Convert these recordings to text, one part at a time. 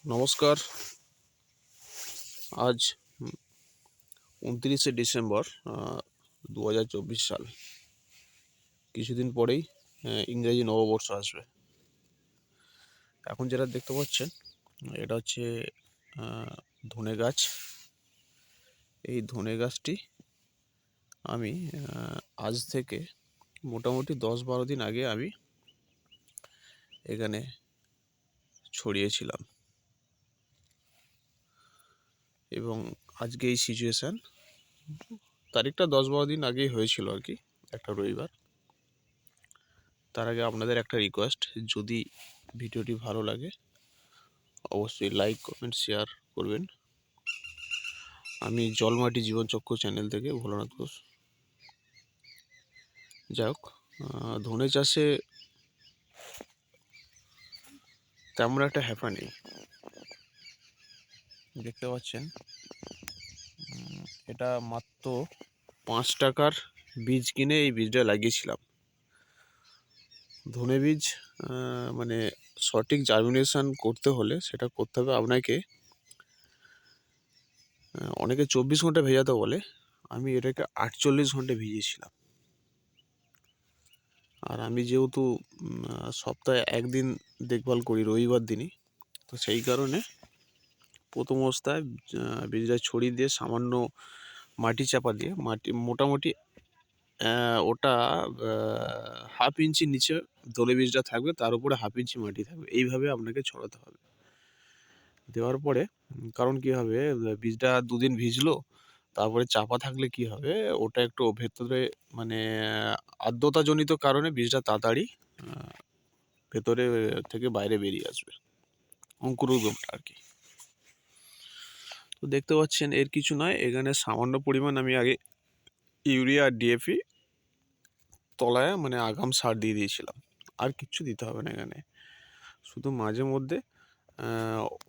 নমস্কার। আজ ২৯শে ডিসেম্বর ২০২৪ সাল। কিছুদিন পরেই ইংরেজি নববর্ষ আসবে। এখন যেটা দেখতে পাচ্ছেন এটা হচ্ছে ধনে গাছ। এই ধনে গাছটি আমি আজ থেকে মোটামুটি ১০-১২ দিন আগে আমি এখানে ছড়িয়েছিলাম এবং আজকে এই সিচুয়েশান, তারিখটা ১০-১২ দিন আগেই হয়েছিল আর কি, একটা রবিবার। তার আগে আপনাদের একটা রিকোয়েস্ট, যদি ভিডিওটি ভালো লাগে অবশ্যই লাইক, কমেন্ট, শেয়ার করবেন। আমি জলমাটি জীবনচক্র চ্যানেল থেকে ভোলানাথ ঘোষ। যাই হোক, ধনে চাষে তেমন একটা হ্যাপা নেই। দেখতে পাচ্ছেন এটা মাত্র ৫ টাকার বীজ কিনে এই বীজটা লাগিয়েছিলাম। ধনে বীজ মানে সঠিক জার্মিনেশন করতে হলে সেটা করতে হবে আপনাকে, অনেকে ২৪ ঘন্টা ভেজাতে বলে, আমি এটাকে ৪৮ ঘন্টা ভিজিয়েছিলাম। আর আমি যেহেতু সপ্তাহে একদিন দেখভাল করি, রবিবার দিনই, তো সেই কারণে প্রথম অবস্থায় বীজটা ছড়িয়ে দিয়ে সামান্য মাটি চাপা দিয়ে, মাটি মোটামুটি ওটা 1/2 ইঞ্চি নিচে ধনে বীজটা থাকবে, তার উপরে 1/2 ইঞ্চি মাটি থাকবে, এইভাবে আপনাকে ছড়াতে হবে। দেওয়ার পরে কারণ কী হবে, বীজটা ২ দিন ভিজলো, তারপরে চাপা থাকলে কি হবে, ওটা একটু ভেতরে মানে আর্দ্রতাজনিত কারণে বীজটা তাড়াতাড়ি ভেতরে থেকে বাইরে বেরিয়ে আসবে, অঙ্কুরোদ্গমটা আর কি। তো দেখতে পাচ্ছেন এর কিছু নয়, এখানে সামান্য পরিমাণ আমি আগে ইউরিয়া আর ডিএপি তলায় মানে আগাম সার দিয়ে দিয়েছিলাম। আর কিচ্ছু দিতে হবে না এখানে, শুধু মাঝে মধ্যে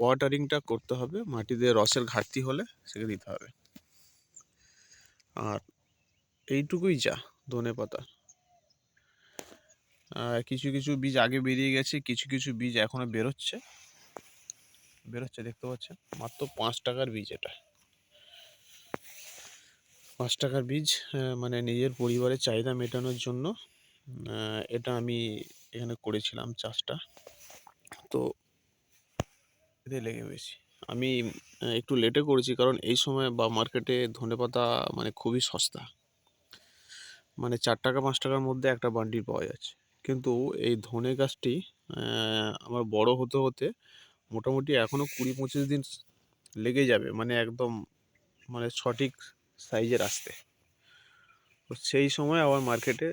ওয়াটারিংটা করতে হবে, মাটিতে রসের ঘাটতি হলে সেটা দিতে হবে। আর এইটুকুই যা ধনে পাতা। কিছু কিছু বীজ আগে বেরিয়ে গেছে, কিছু কিছু বীজ এখনও বেরোচ্ছে, দেখতে পাচ্ছেন। মাত্র ৫ টাকার বীজ এটা। ৫ টাকার বীজ, মানে নিজের পরিবারের চাহিদা মেটানোর জন্য এটা আমি এখানে করেছিলাম চাষটা। তো এতে লেগে বেশি আমি একটু লেটে করেছি, কারণ এই সময় বা মার্কেটে ধনেপাতা মানে খুবই সস্তা, মানে ৪ টাকা ৫ টাকার মধ্যে একটা বান্ডিল পাওয়া যাচ্ছে। কিন্তু এই ধনে গাছটি আমার বড় হতে হতে মোটামুটি এখনও ২০-২৫ দিন লেগে যাবে, মানে একদম মানে সঠিক সাইজের আসতে। তো সেই সময় আবার মার্কেটে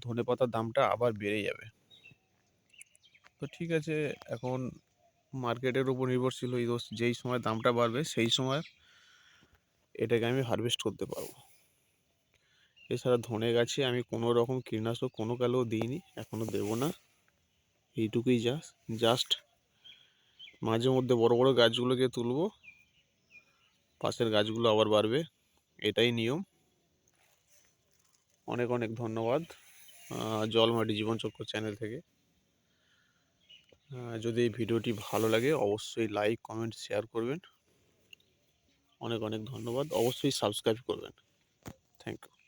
ধনেপাতার দামটা আবার বেড়ে যাবে। তো ঠিক আছে, এখন মার্কেটের উপর নির্ভরশীল, যেই সময় দামটা বাড়বে সেই সময় এটাকে আমি হারভেস্ট করতে পারবো। এছাড়া ধনে গাছে আমি কোনো রকম কীটনাশক কোনো কালেও দিইনি, এখনও দেবো না। এইটুকুই জাস্ট মাঝে মধ্যে বড় বড় গাছগুলোকে তুলবো, পাশের গাছগুলো আবার বাড়বে, এটাই নিয়ম। অনেক অনেক ধন্যবাদ জলমাটি জীবনচক্র চ্যানেল থেকে। যদি এই ভিডিওটি ভালো লাগে অবশ্যই লাইক, কমেন্ট, শেয়ার করবেন। অনেক অনেক ধন্যবাদ, অবশ্যই সাবস্ক্রাইব করবেন। Thank you.